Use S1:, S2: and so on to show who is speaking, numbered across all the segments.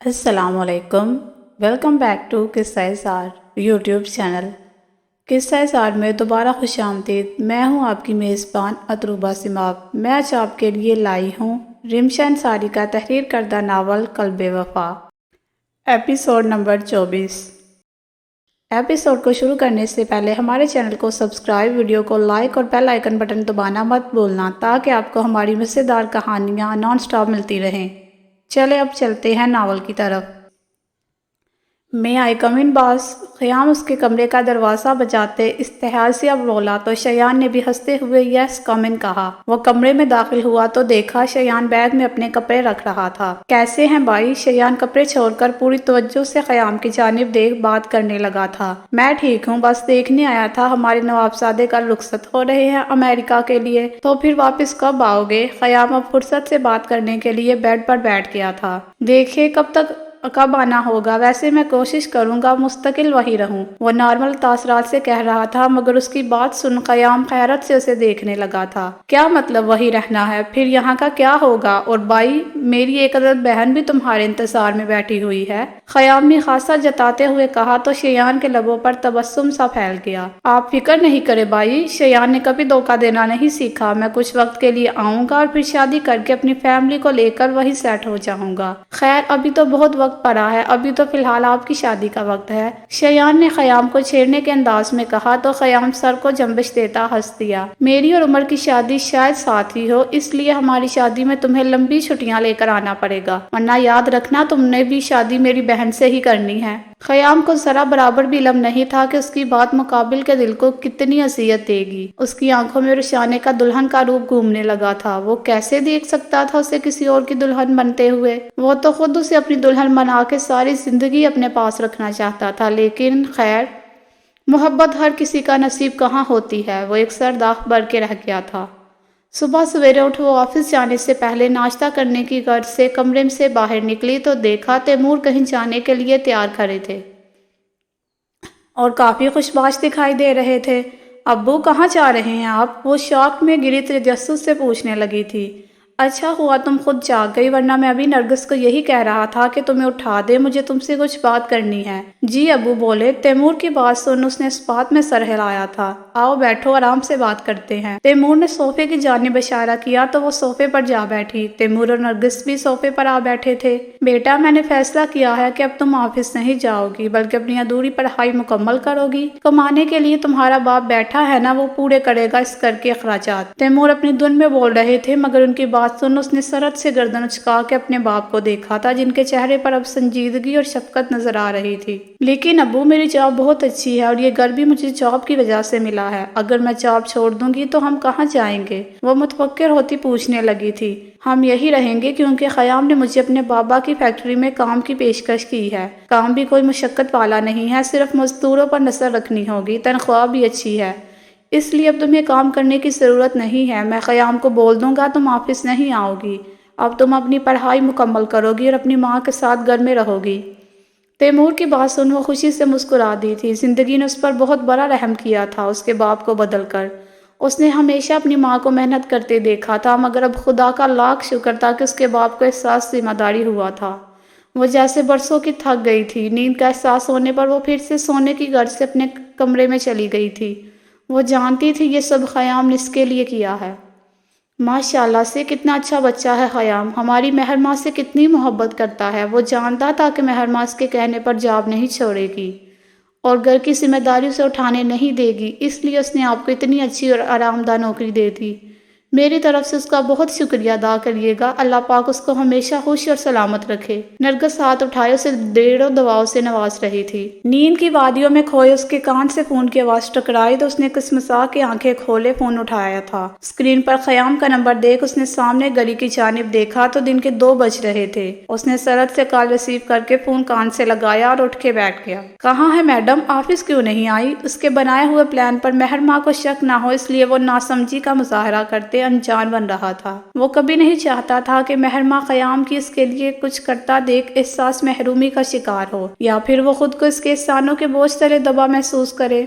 S1: السلام علیکم، welcome back to قصہ سار یوٹیوب چینل۔ قصہ سار میں دوبارہ خوش آمدید۔ میں ہوں آپ کی میزبان اتروبہ سماغ۔ میں آج آپ کے لیے لائی ہوں رمشا انصاری کا تحریر کردہ ناول قلب وفا، ایپیسوڈ نمبر 24۔ ایپیسوڈ کو شروع کرنے سے پہلے ہمارے چینل کو سبسکرائب، ویڈیو کو لائک اور بیل آئیکن بٹن دبانا مت بھولنا تاکہ آپ کو ہماری مزیدار کہانیاں نان سٹاپ ملتی رہیں۔ چلے اب چلتے ہیں ناول کی طرف۔ میں آئی کم ان باس؟ خیام اس کے کمرے کا دروازہ بجاتے استحال سے اب بولا تو شیان نے بھی ہنستے ہوئے یس کم ان کہا۔ وہ کمرے میں داخل ہوا تو دیکھا شیان بیگ میں اپنے کپڑے رکھ رہا تھا۔ کیسے ہیں بھائی؟ شیان کپڑے چھوڑ کر پوری توجہ سے خیام کی جانب دیکھ بات کرنے لگا تھا۔ میں ٹھیک ہوں، بس دیکھنے آیا تھا ہمارے نوابزادے کا رخصت ہو رہے ہیں امریکہ کے لیے، تو پھر واپس کب آؤ گے؟ خیام اب فرصت سے بات کرنے کے لیے بیڈ پر بیٹھ گیا تھا۔ دیکھے کب آنا ہوگا، ویسے میں کوشش کروں گا مستقل وہی رہوں، وہ نارمل تاثرات سے کہہ رہا تھا، مگر اس کی بات سن خیام حیرت سے اسے دیکھنے لگا تھا۔ کیا مطلب وہی رہنا ہے؟ پھر یہاں کا کیا ہوگا؟ اور بھائی، میری ایک عدد بہن بھی تمہارے انتظار میں بیٹھی ہوئی ہے، خیام نے خاصا جتاتے ہوئے کہا تو شیان کے لبوں پر تبسم سا پھیل گیا۔ آپ فکر نہیں کرے بھائی، شیان نے کبھی دھوکہ دینا نہیں سیکھا۔ میں کچھ وقت کے لیے آؤں گا اور پھر شادی کر کے اپنی فیملی کو لے کر وہی سیٹ ہو جاؤں گا۔ خیر ابھی تو بہت وقت پڑا ہے، ابھی تو فی الحال آپ کی شادی کا وقت ہے، شیان نے خیام کو چھیڑنے کے انداز میں کہا تو خیام سر کو جنبش دیتا ہنس دیا۔ میری اور عمر کی شادی شاید ساتھ ہی ہو، اس لیے ہماری شادی میں تمہیں لمبی چھٹیاں لے کر آنا پڑے گا، ورنہ یاد رکھنا تم نے بھی شادی میری بہن سے ہی کرنی ہے۔ خیام کو ذرا برابر بھی علم نہیں تھا کہ اس کی بات مقابل کے دل کو کتنی اذیت دے گی۔ اس کی آنکھوں میں رشانے کا دلہن کا روپ گھومنے لگا تھا۔ وہ کیسے دیکھ سکتا تھا اسے کسی اور کی دلہن بنتے ہوئے؟ وہ تو خود اسے اپنی دلہن بنا کے ساری زندگی اپنے پاس رکھنا چاہتا تھا، لیکن خیر، محبت ہر کسی کا نصیب کہاں ہوتی ہے۔ وہ ایک سر داغ بھر کے رہ گیا تھا۔ صبح سویرے اٹھ وہ آفس جانے سے پہلے ناشتہ کرنے کی غرض سے کمرے سے باہر نکلی تو دیکھا تیمور کہیں جانے کے لیے تیار کھڑے تھے اور کافی خوشباش دکھائی دے رہے تھے۔ ابو کہاں جا رہے ہیں آپ؟ وہ شوق میں گری تجسس سے پوچھنے لگی تھی۔ اچھا ہوا تم خود جاگ گئی، ورنہ میں ابھی نرگس کو یہی کہہ رہا تھا کہ تمہیں اٹھا دے، مجھے تم سے کچھ بات کرنی ہے۔ جی ابو بولے۔ تیمور کی بات سن اس نے اس بات میں سر ہلایا تھا۔ آؤ بیٹھو، آرام سے بات کرتے ہیں۔ تیمور نے صوفے کی جانب اشارہ کیا تو وہ صوفے پر جا بیٹھی۔ تیمور اور نرگس بھی صوفے پر آ بیٹھے تھے۔ بیٹا میں نے فیصلہ کیا ہے کہ اب تم آفس نہیں جاؤ گی بلکہ اپنی ادھوری پڑھائی مکمل کرو گی۔ کمانے کے لیے تمہارا باپ بیٹھا ہے نا، وہ پورے کرے گا اس گھر کے اخراجات۔ تیمور اپنی دھن میں بول رہے تھے مگر ان کی بات سن اس نے سرت سے گردن اچکا کے اپنے باپ کو دیکھا تھا، جن کے چہرے پر اب سنجیدگی اور شفقت نظر آ رہی تھی۔ لیکن ابو میری جاب بہت اچھی ہے اور یہ گھر بھی مجھے جاب کی وجہ سے ملا ہے، اگر میں جاب چھوڑ دوں گی تو ہم کہاں جائیں گے؟ وہ متفکر ہوتی پوچھنے لگی تھی۔ ہم یہی رہیں گے کیونکہ خیام نے مجھے اپنے بابا کی فیکٹری میں کام کی پیشکش کی ہے۔ کام بھی کوئی مشقت والا نہیں ہے، صرف مزدوروں پر نظر رکھنی ہوگی، تنخواہ بھی اچھی ہے، اس لیے اب تمہیں کام کرنے کی ضرورت نہیں ہے۔ میں خیام کو بول دوں گا تم آفس نہیں آؤ گی، اب تم اپنی پڑھائی مکمل کرو گی اور اپنی ماں کے ساتھ گھر میں رہو گی۔ تیمور کی بات سن وہ خوشی سے مسکرا دی تھی۔ زندگی نے اس پر بہت بڑا رحم کیا تھا اس کے باپ کو بدل کر۔ اس نے ہمیشہ اپنی ماں کو محنت کرتے دیکھا تھا، مگر اب خدا کا لاکھ شکر تھا کہ اس کے باپ کو احساس ذمہ داری ہوا تھا۔ وہ جیسے برسوں کی تھک گئی تھی، نیند کا احساس ہونے پر وہ پھر سے سونے کی غرض سے اپنے کمرے میں چلی گئی تھی۔ وہ جانتی تھی یہ سب خیام نے اس کے لیے کیا ہے۔ ماشاءاللہ سے کتنا اچھا بچہ ہے خیام، ہماری مہر ماں سے کتنی محبت کرتا ہے۔ وہ جانتا تھا کہ مہر ماں اس کے کہنے پر جاب نہیں چھوڑے گی اور گھر کی ذمہ داری سے اٹھانے نہیں دے گی، اس لیے اس نے آپ کو اتنی اچھی اور آرام دہ نوکری دے دی۔ میری طرف سے اس کا بہت شکریہ ادا کریے گا، اللہ پاک اس کو ہمیشہ خوش اور سلامت رکھے۔ نرگس ہاتھ اٹھائے اسے ڈھیروں دعاؤں سے نواز رہی تھی۔ نیند کی وادیوں میں کھوئے اس کے کان سے فون کی آواز ٹکرائی تو اس نے کسمسا کے آنکھیں کھولے فون اٹھایا تھا۔ اسکرین پر خیام کا نمبر دیکھ اس نے سامنے گلی کی جانب دیکھا تو دن کے 2 بج رہے تھے۔ اس نے سرت سے کال ریسیو کر کے فون کان سے لگایا اور اٹھ کے بیٹھ گیا۔ کہاں ہے میڈم؟ آفس کیوں نہیں آئی؟ اس کے بنائے ہوئے پلان پر مہر ماں کو شک نہ ہو اس لیے وہ ناسمجھی کا مظاہرہ کرتے انجان بن رہا تھا۔ وہ کبھی نہیں چاہتا تھا کہ محرمہ قیام کی اس کے لیے کچھ کرتا دیکھ احساس محرومی کا شکار ہو، یا پھر وہ خود کو اس کے احسانوں کے بوجھ تلے دبا محسوس کرے۔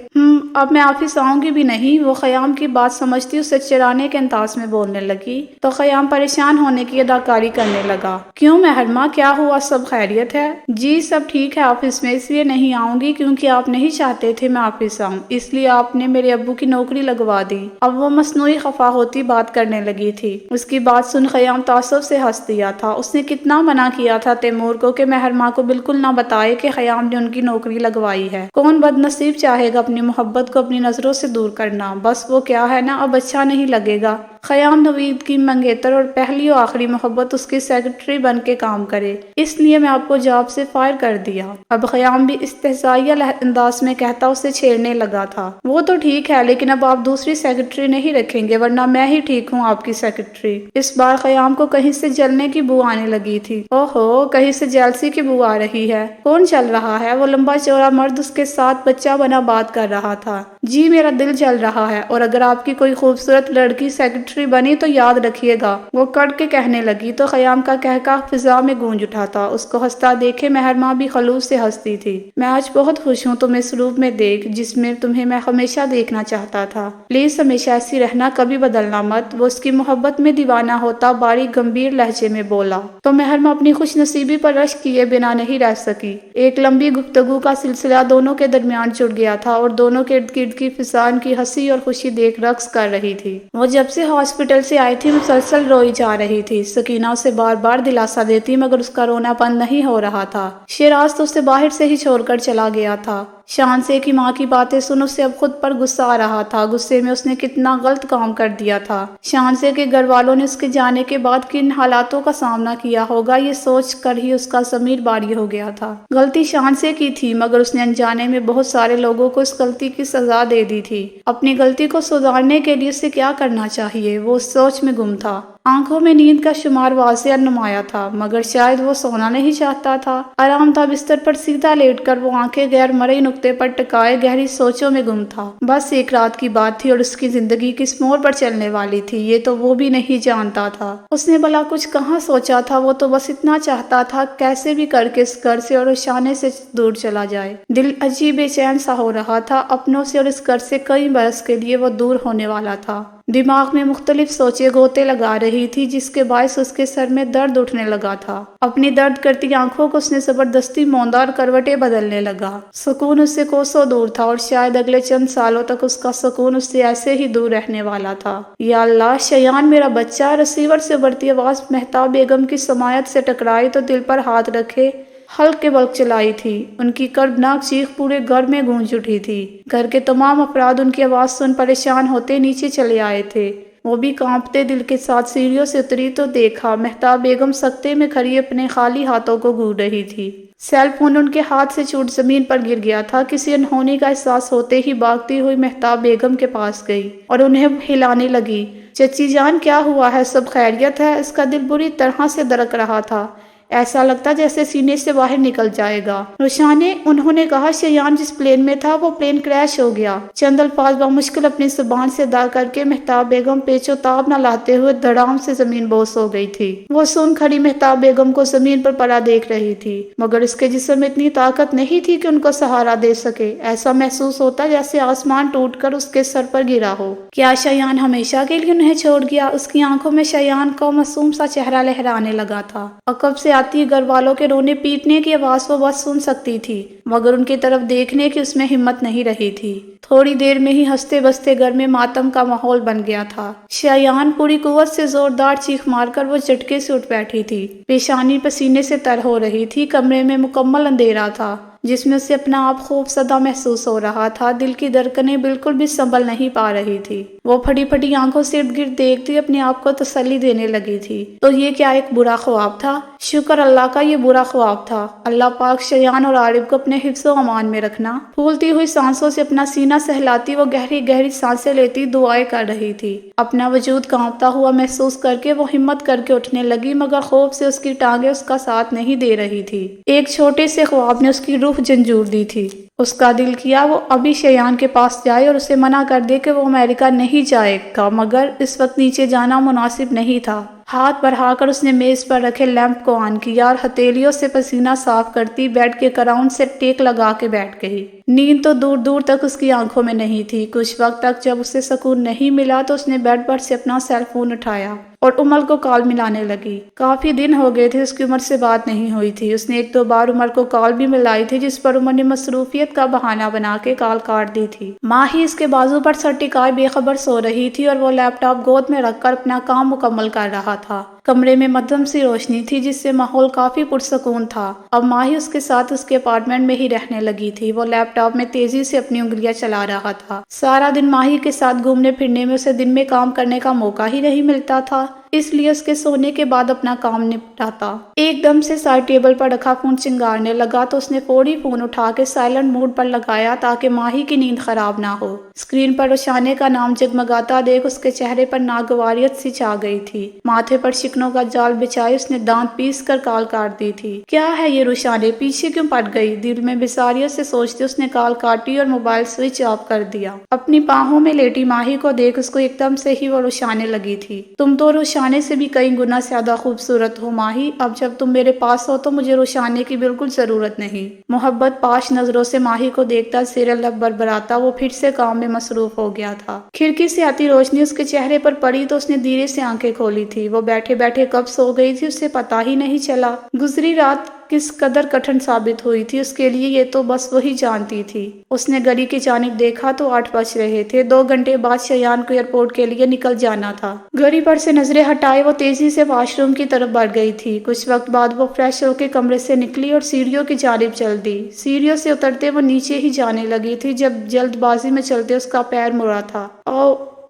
S1: اب میں آفس آؤں گی بھی نہیں، وہ قیام کی بات سمجھتی اسے چرانے کے انداز میں بولنے لگی تو قیام پریشان ہونے کی اداکاری کرنے لگا۔ کیوں محرمہ، کیا ہوا؟ سب خیریت ہے؟ جی سب ٹھیک ہے آفس میں، اس لیے نہیں آؤں گی کیونکہ آپ نہیں چاہتے تھے میں آفس آؤں، اس لیے آپ نے میرے ابو کی نوکری لگوا دی۔ اب وہ مصنوعی خفا ہوتی بات کرنے لگی تھی۔ اس کی بات سن قیام تعصب سے ہنس دیا تھا۔ اس نے کتنا منع کیا تھا تیمور کو کہ محرمہ کو بالکل نہ بتائے کہ قیام نے ان کی نوکری لگوائی ہے۔ کون بد نصیب چاہے گا اپنی محبت کو اپنی نظروں سے دور کرنا؟ بس وہ کیا ہے نا، اب اچھا نہیں لگے گا۔ قیام نوید کی منگیتر اور پہلی و آخری محبت اس کی سیکرٹری بن کے کام کرے، اس لیے میں آپ کو جاب سے فائر کر دیا۔ اب قیام بھی استہزائیہ انداز میں کہتا اسے چھیڑنے لگا تھا۔ وہ تو ٹھیک ہے لیکن اب آپ دوسری سیکرٹری نہیں رکھیں گے، ورنہ میں ہی ٹھیک ہوں آپ کی سیکرٹری۔ اس بار قیام کو کہیں سے جلنے کی بو آنے لگی تھی۔ اوہو، کہیں سے جیلسی کی بو آ رہی ہے۔ کون چل رہا ہے؟ وہ لمبا چوڑا مرد اس کے ساتھ بچہ بنا بات کر رہا تھا۔ جی میرا دل جل رہا ہے، اور اگر آپ کی کوئی خوبصورت لڑکی سیکرٹری بنی تو یاد رکھیے گا، وہ کڑ کے کہنے لگی تو قیام کا کہکہ فضا میں گونج اٹھا تھا۔ اس کو ہنستا دیکھے محرمہ بھی خلوص سے ہنستی تھی۔ میں آج بہت خوش ہوں تمہیں اس روپ میں دیکھ جس میں تمہیں میں ہمیشہ دیکھنا چاہتا تھا۔ پلیز ہمیشہ ایسی رہنا، کبھی بدلنا مت۔ وہ اس کی محبت میں دیوانہ ہوتا باریک گمبھیر لہجے میں بولا تو محرمہ اپنی خوش نصیبی پر رشک کیے بنا نہیں رہ سکی۔ ایک لمبی گفتگو کا سلسلہ دونوں کے درمیان جڑ گیا تھا اور دونوں کے ارد گرد کی فضا ان کی ہنسی اور خوشی دیکھ رقص کر رہی تھی۔ وہ جب سے ہاسپٹل سے آئی تھی مسلسل روئی جا رہی تھی۔ سکینہ اسے بار بار دلاسا دیتی مگر اس کا رونا بند نہیں ہو رہا تھا۔ شیراز تو اسے باہر سے ہی چھوڑ کر چلا گیا تھا۔ شانزے کی ماں کی باتیں سن اسے اب خود پر غصہ آ رہا تھا۔ غصے میں اس نے کتنا غلط کام کر دیا تھا۔ شانزے کے گھر والوں نے اس کے جانے کے بعد کن حالاتوں کا سامنا کیا ہوگا، یہ سوچ کر ہی اس کا ضمیر باری ہو گیا تھا۔ غلطی شانزے کی تھی مگر اس نے انجانے میں بہت سارے لوگوں کو اس غلطی کی سزا دے دی تھی۔ اپنی غلطی کو سدھارنے کے لیے اسے کیا کرنا چاہیے، وہ اس سوچ میں گم تھا۔ آنکھوں میں نیند کا شمار واضح نمایاں تھا مگر شاید وہ سونا نہیں چاہتا تھا۔ آرام تھا بستر پر سیدھا لیٹ کر وہ آنکھیں غیر مرئی نقطے پر ٹکائے گہری سوچوں میں گم تھا۔ بس ایک رات کی بات تھی اور اس کی زندگی کس موڑ پر چلنے والی تھی یہ تو وہ بھی نہیں جانتا تھا۔ اس نے بھلا کچھ کہاں سوچا تھا، وہ تو بس اتنا چاہتا تھا کیسے بھی کر کے اس گھر سے اور اس شانے سے دور چلا جائے۔ دل عجیب بے چین سا ہو رہا تھا، اپنوں سے اور اس گھر سے کئی برس کے لیے وہ دور ہونے والا تھا۔ دماغ میں مختلف سوچیں گوتے لگا رہی تھی جس کے باعث اس کے سر میں درد اٹھنے لگا تھا۔ اپنی درد کرتی آنکھوں کو اس نے زبردستی موندا اور کروٹیں بدلنے لگا۔ سکون اس سے کوسوں دور تھا اور شاید اگلے چند سالوں تک اس کا سکون اس سے ایسے ہی دور رہنے والا تھا۔ یا اللہ، شیان میرا بچہ! ریسیور سے بڑھتی آواز مہتاب بیگم کی سماعت سے ٹکرائی تو دل پر ہاتھ رکھے حلق کے بلک چلائی تھی۔ ان کی کربناک چیخ پورے گھر میں گونج اٹھی تھی۔ گھر کے تمام افراد ان کی آواز سن پریشان ہوتے نیچے چلے آئے تھے۔ وہ بھی کانپتے دل کے ساتھ سیڑھیوں سے اتری تو دیکھا مہتاب بیگم سکتے میں کھڑی اپنے خالی ہاتھوں کو گھور رہی تھی۔ سیل فون ان کے ہاتھ سے چھوٹ زمین پر گر گیا تھا۔ کسی انہونی کا احساس ہوتے ہی بھاگتی ہوئی مہتاب بیگم کے پاس گئی اور انہیں ہلانے لگی۔ چچی جان، کیا ہوا ہے؟ سب خیریت ہے؟ اس کا دل بری طرح سے دھڑک رہا تھا، ایسا لگتا جیسے سینے سے باہر نکل جائے گا۔ روشانے، انہوں نے کہا شیان جس پلین میں تھا وہ پلین کریش ہو گیا۔ چند الفاظ بمشکل اپنی زبان سے ادا کر کے مہتاب بیگم پیچ و تاب نہ لاتے ہوئے دھڑام سے زمین بوس ہو گئی تھی۔ وہ سون کھڑی مہتاب بیگم کو زمین پر پڑا دیکھ رہی تھی مگر اس کے جسم میں اتنی طاقت نہیں تھی کہ ان کو سہارا دے سکے۔ ایسا محسوس ہوتا جیسے آسمان ٹوٹ کر اس کے سر پر گرا ہو۔ کیا شیان ہمیشہ کے لیے انہیں چھوڑ گیا؟ اس کی آنکھوں میں شیان کا معصوم سا چہرہ لہرانے لگا تھا۔ عقب سے آتی گھر والوں کے رونے پیٹنے کی آواز وہ بس سن سکتی تھی مگر ان کی طرف دیکھنے کی اس میں ہمت نہیں رہی تھی۔ تھوڑی دیر میں ہی ہنستے بستے گھر میں ماتم کا ماحول بن گیا تھا۔ شیان پوری قوت سے زوردار چیخ مار کر وہ جھٹکے سے اٹھ بیٹھی تھی۔ پیشانی پسینے سے تر ہو رہی تھی۔ کمرے میں مکمل اندھیرا تھا جس میں اسے اپنا آپ خوف زدہ محسوس ہو رہا تھا۔ دل کی دھڑکنیں بالکل بھی سنبھل نہیں پا رہی تھی۔ وہ پھٹی پھٹی آنکھوں سے ارد گرد دیکھتی اپنے آپ کو تسلی دینے لگی تھی۔ تو یہ کیا ایک برا خواب تھا؟ شکر اللہ کا یہ برا خواب تھا۔ اللہ پاک شیان اور عارف کو اپنے حفظ و امان میں رکھنا۔ پھولتی ہوئی سانسوں سے اپنا سینہ سہلاتی وہ گہری گہری سانسیں لیتی دعائیں کر رہی تھی۔ اپنا وجود کانپتا ہوا محسوس کر کے وہ ہمت کر کے اٹھنے لگی مگر خوف سے اس کی ٹانگیں اس کا ساتھ نہیں دے رہی تھی۔ ایک چھوٹے سے خواب نے اس کی روح جھنجھوڑ دی تھی۔ اس کا دل کیا وہ ابھی شیان کے پاس جائے اور اسے منع کر دے کہ وہ امریکہ نہیں جائے گا، مگر اس وقت نیچے جانا مناسب نہیں تھا۔ ہاتھ بڑھا کر اس نے میز پر رکھے لیمپ کو آن کیا اور ہتھیلیوں سے پسینہ صاف کرتی بیڈ کے کراؤن سے ٹیک لگا کے بیٹھ گئی۔ نیند تو دور دور تک اس کی آنکھوں میں نہیں تھی۔ کچھ وقت تک جب اسے سکون نہیں ملا تو اس نے بیڈ پر سے اپنا سیل فون اٹھایا اور عمر کو کال ملانے لگی۔ کافی دن ہو گئے تھے اس کی عمر سے بات نہیں ہوئی تھی۔ اس نے ایک دو بار عمر کو کال بھی ملائی تھی، جس پر عمر نے مصروفیت کا بہانہ بنا کے کال کاٹ دی تھی۔ ماں ہی اس کے بازو پر سر ٹکائے بے خبر سو رہی تھی اور وہ لیپ ٹاپ گود میں رکھ کر اپنا کام مکمل کر رہا تھا۔ کمرے میں مدھم سی روشنی تھی جس سے ماحول کافی پرسکون تھا۔ اب ماہی اس کے ساتھ اس کے اپارٹمنٹ میں ہی رہنے لگی تھی۔ وہ لیپ ٹاپ میں تیزی سے اپنی انگلیاں چلا رہا تھا۔ سارا دن ماہی کے ساتھ گھومنے پھرنے میں اسے دن میں کام کرنے کا موقع ہی نہیں ملتا تھا، اس لیے اس کے سونے کے بعد اپنا کام نپٹاتا۔ ایک دم سے سائڈ ٹیبل پر رکھا فون چنگارنے لگا تو اس نے فوری فون اٹھا کے سائلنٹ موڈ پر لگایا تاکہ ماہی کی نیند خراب نہ ہو۔ اسکرین پر روشانے کا نام جگمگاتا دیکھ اس کے چہرے پر ناگواریت سی چھا گئی تھی۔ ماتھے پر شکنوں کا جال بچھائے اس نے دانت پیس کر کال کاٹ دی تھی۔ کیا ہے یہ روشانے، پیچھے کیوں پڑ گئی؟ دل میں بیزاریت سے سوچتے اس نے کال کاٹی اور موبائل سوئچ آف کر دیا۔ اپنی باہوں میں لیٹی ماہی کو دیکھ اس کو ایک دم سے ہی وہ روشانے لگی تھی۔ تم تو روشانے سے بھی کئی گنا زیادہ خوبصورت ہو ماہی، اب جب تم میرے پاس ہو تو مجھے روشانے کی بالکل ضرورت نہیں۔ محبت پاش نظروں سے ماہی کو دیکھتا زیر لب بربراتا وہ پھر سے کام میں مصروف ہو گیا تھا۔ کھڑکی سے آتی روشنی اس کے چہرے پر پڑی تو اس نے دھیرے سے آنکھیں کھولی تھی۔ وہ بیٹھے بیٹھے کب سو گئی تھی اسے پتا ہی نہیں چلا۔ گزری رات کس قدر کٹھن ثابت ہوئی تھی اس کے لیے یہ تو بس وہی جانتی تھی۔ اس نے گھڑی کی جانب دیکھا تو 8 بج رہے تھے۔ 2 گھنٹے بعد شیان کو ایئرپورٹ کے لیے نکل جانا تھا۔ گھڑی پر سے نظریں ہٹائے وہ تیزی سے واش روم کی طرف بڑھ گئی تھی۔ کچھ وقت بعد وہ فریش ہو کے کمرے سے نکلی اور سیڑھیوں کی جانب چل دی۔ سیڑھیوں سے اترتے وہ نیچے ہی جانے لگی تھی جب جلد بازی میں چلتے اس کا پیر مڑا تھا۔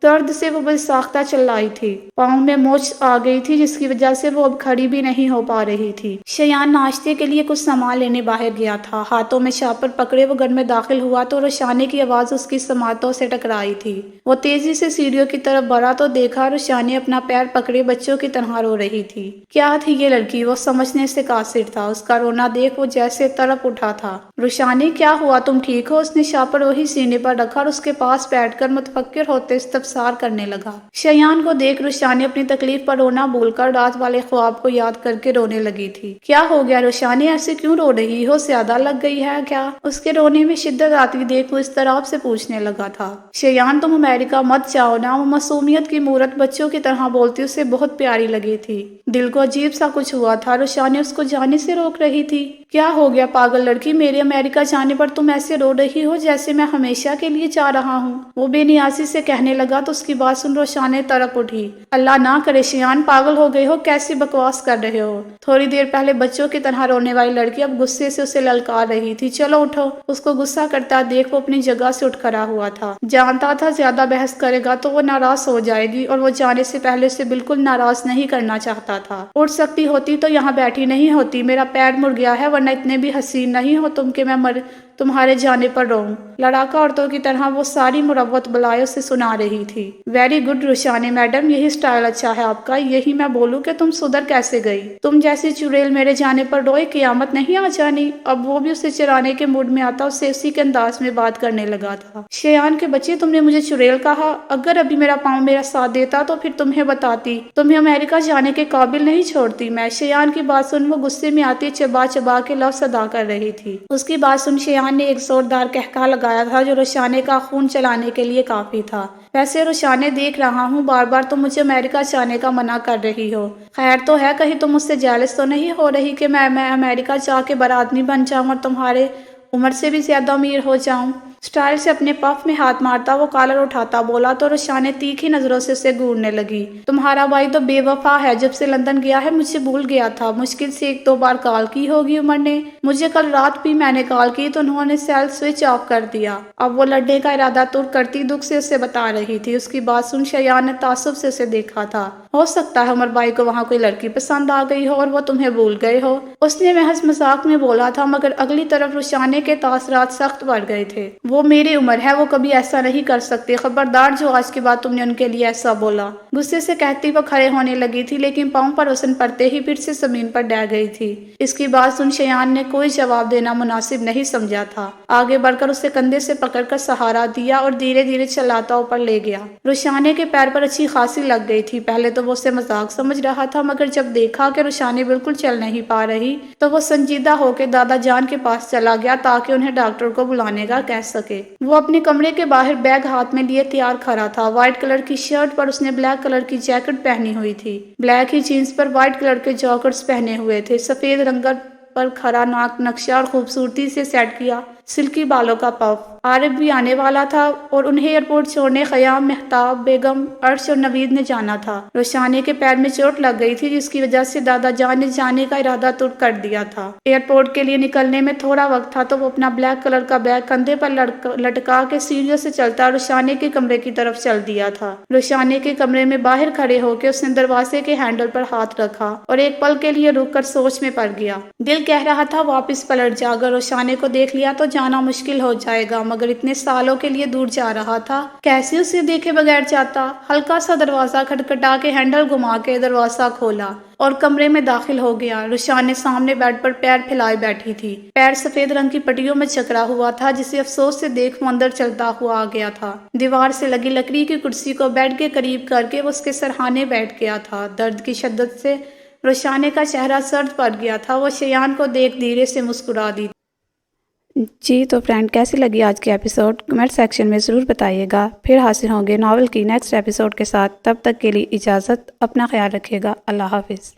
S1: درد سے وہ بے ساختہ چلائی تھی۔ پاؤں میں موچ آ گئی تھی جس کی وجہ سے وہ اب کھڑی بھی نہیں ہو پا رہی تھی۔ شیان ناشتے کے لیے کچھ سامان لینے باہر گیا تھا۔ ہاتھوں میں شاپر پکڑے وہ گھر میں داخل ہوا تو روشانے کی آواز اس کی سماعتوں سے ٹکرائی تھی۔ وہ تیزی سے سیڑھیوں کی طرف بڑھا تو دیکھا روشانے اپنا پیر پکڑے بچوں کی طرح رو رہی تھی۔ کیا تھی یہ لڑکی؟ وہ سمجھنے سے قاصر تھا۔ اس کا رونا دیکھ وہ جیسے تڑپ اٹھا تھا۔ روشانے کیا ہوا، تم ٹھیک ہو؟ اس نے شاپر وہی سینے پر رکھا اور اس کے پاس بیٹھ کر متفکر ہوتے استفسار کرنے لگا۔ شیان کو دیکھ روشانے اپنی تکلیف پر رونا بھول کر رات والے خواب کو یاد کر کے رونے لگی تھی۔ کیا ہو گیا روشانے، ایسے کیوں رو رہی ہو؟ زیادہ لگ گئی ہے کیا؟ اس کے رونے میں شدت آتی دیکھ وہ اضطراب سے پوچھنے لگا تھا۔ شیان تم امریکہ مت جاؤ نا، وہ معصومیت کی مورت بچوں کی طرح بولتی اسے بہت پیاری لگی تھی۔ دل کو عجیب سا کچھ ہوا تھا۔ روشانے اس کو جانے سے روک رہی تھی۔ کیا ہو گیا پاگل لڑکی، میرے امریکہ جانے پر تم ایسے رو رہی ہو جیسے میں ہمیشہ کے لیے جا رہا ہوں، وہ بے نیازی سے کہنے لگا تو اس کی بات سن روشانے تڑپ اٹھی۔ اللہ نہ کرے شیان، پاگل ہو گئے ہو، کیسی بکواس کر رہے ہو؟ تھوڑی دیر پہلے بچوں کی طرح رونے والی لڑکی اب غصے سے اسے للکار رہی تھی۔ چلو اٹھو۔ اس کو غصہ کرتا دیکھ وہ اپنی جگہ سے اٹھ کھڑا ہوا تھا۔ جانتا تھا زیادہ بحث کرے گا تو وہ ناراض ہو جائے گی اور وہ جانے سے پہلے اسے بالکل ناراض نہیں کرنا چاہتا تھا۔ اٹھ سکتی ہوتی تو یہاں بیٹھی نہیں ہوتی۔ میرا پیر مڑ گیا ہے، ورنہ اتنے بھی حسین نہیں ہو تم کہ میں تمہارے جانے پر روؤں۔ لڑاکا عورتوں کی طرح وہ ساری مروت بلائے اسے سنا رہی تھی۔ ویری گڈ روشانے میڈم، یہی سٹائل اچھا ہے آپ کا۔ یہی میں بولوں کہ تم سدھر کیسے گئی؟ تم جیسی چڑیل میرے جانے پر روئے، قیامت نہیں آ جانی؟ اب وہ بھی اسے چرانے کے موڈ میں آتا اسے اسی کے انداز میں بات کرنے لگا تھا۔ شیان کے بچے، تم نے مجھے چڑیل کہا؟ اگر ابھی میرا پاؤں میرا ساتھ دیتا تو پھر تمہیں بتاتی، تمہیں امریکہ جانے کے قابل نہیں چھوڑتی میں۔ شیان کی بات سن وہ غصے میں آتی چبا چبا کے لفظ ادا کر رہی تھی۔ اس کی بات سن شیان نے ایک زوردار قہقہہ لگایا تھا جو روشانے کا خون چلانے کے لیے کافی تھا۔ ویسے روشانے دیکھ رہا ہوں بار بار تم مجھے امریکہ جانے کا منع کر رہی ہو، خیر تو ہے؟ کہیں تم مجھ سے جیلس تو نہیں ہو رہی کہ میں امریکہ جا کے بڑا آدمی بن جاؤں اور تمہارے عمر سے بھی زیادہ امیر ہو جاؤں؟ سٹائل سے اپنے پف میں ہاتھ مارتا وہ کالر اٹھاتا بولا تو روشانے تیکھی نظروں سے اسے گھورنے لگی۔ تمہارا بھائی تو بے وفا ہے، جب سے لندن گیا ہے مجھے بھول گیا تھا۔ مشکل سے 1-2 بار کال کی ہوگی عمر نے مجھے، کل رات بھی میں نے کال کی تو انہوں نے سیل سوئچ آف کر دیا۔ اب وہ لڑنے کا ارادہ ترک کرتی دکھ سے اسے بتا رہی تھی۔ اس کی بات سن شیان نے تعصب سے اسے دیکھا تھا۔ ہو سکتا ہے عمر بھائی کو وہاں کوئی لڑکی پسند آ گئی ہو اور وہ تمہیں بھول گئے ہو، اس نے محض مذاق میں بولا تھا، مگر اگلی طرف روشانے کے تاثرات سخت بڑھ گئے تھے۔ وہ میری عمر ہے، وہ کبھی ایسا نہیں کر سکتے، خبردار جو آج کے بعد تم نے ان کے لیے ایسا بولا۔ غصے سے کہتی وہ کھڑے ہونے لگی تھی، لیکن پاؤں پر وزن پڑتے ہی پھر سے زمین پر ڈہ گئی تھی۔ اس کی بات سن شیان نے کوئی جواب دینا مناسب نہیں سمجھا تھا، آگے بڑھ کر اسے کندھے سے پکڑ کر سہارا دیا اور دھیرے دھیرے چلاتا اوپر لے گیا۔ روشانے کے پیر پر اچھی خاصی لگ گئی تھی۔ پہلے تو وہ اسے مذاق سمجھ رہا تھا، مگر جب دیکھا کہ روشانے بالکل چل نہیں پا رہی تو وہ سنجیدہ ہو کے دادا جان کے پاس چلا گیا تاکہ انہیں ڈاکٹر کو بلانے کا کہہ سکے۔ وہ اپنے کمرے کے باہر بیگ ہاتھ میں لیے تیار کھڑا تھا۔ وائٹ کلر کی شرٹ پر اس نے بلیک کلر کی جیکٹ پہنی ہوئی تھی، بلیک ہی جینز پر وائٹ کلر کے جاکٹس پہنے ہوئے تھے، سفید رنگت پر کھڑا ناک نقشہ اور خوبصورتی سے سیٹ کیا سلکی بالوں کا پف۔ عارف بھی آنے والا تھا اور انہیں ایئرپورٹ چھوڑنے خیام، مہتاب بیگم، عرش اور نوید نے جانا تھا۔ روشانے کے پیر میں چوٹ لگ گئی تھی، جس کی وجہ سے دادا جان نے جانے کا ارادہ ترک کر دیا تھا۔ ایئرپورٹ کے لیے نکلنے میں تھوڑا وقت تھا تو وہ اپنا بلیک کلر کا بیگ کندھے پر لٹکا کے سیڑھیوں سے چلتا روشانے کے کمرے کی طرف چل دیا تھا۔ روشانے کے کمرے میں باہر کھڑے ہو کے اس نے دروازے کے ہینڈل پر ہاتھ رکھا اور ایک پل کے لیے رک کر سوچ میں پڑ گیا۔ دل کہہ رہا تھا واپس پلٹ جا، اگر روشانے کو دیکھ لیا تو جانا مشکل ہو جائے گا، مگر اتنے سالوں کے لیے دور جا رہا تھا، کیسے اسے دیکھے بغیر جاتا؟ ہلکا سا دروازہ کھٹکھٹا کے ہینڈل گھما کے دروازہ کھولا اور کمرے میں داخل ہو گیا۔ روشانے سامنے بیڈ پر پیر پھیلائے بیٹھی تھی، پیر سفید رنگ کی پٹیوں میں جکڑا ہوا تھا، جسے افسوس سے دیکھ وہ اندر چلتا ہوا آ گیا تھا۔ دیوار سے لگی لکڑی کی کرسی کو بیڈ کے قریب کر کے وہ اس کے سرہانے بیٹھ گیا تھا۔ درد کی شدت سے روشانے کا چہرہ سرد پڑ گیا تھا۔ وہ شیان کو دیکھ دھیرے سے مسکرا دی۔ جی تو فرینڈ، کیسی لگی آج کی ایپیسوڈ؟ کمنٹ سیکشن میں ضرور بتائیے گا۔ پھر حاصل ہوں گے ناول کی نیکسٹ ایپیسوڈ کے ساتھ۔ تب تک کے لیے اجازت، اپنا خیال رکھیے گا۔ اللہ حافظ۔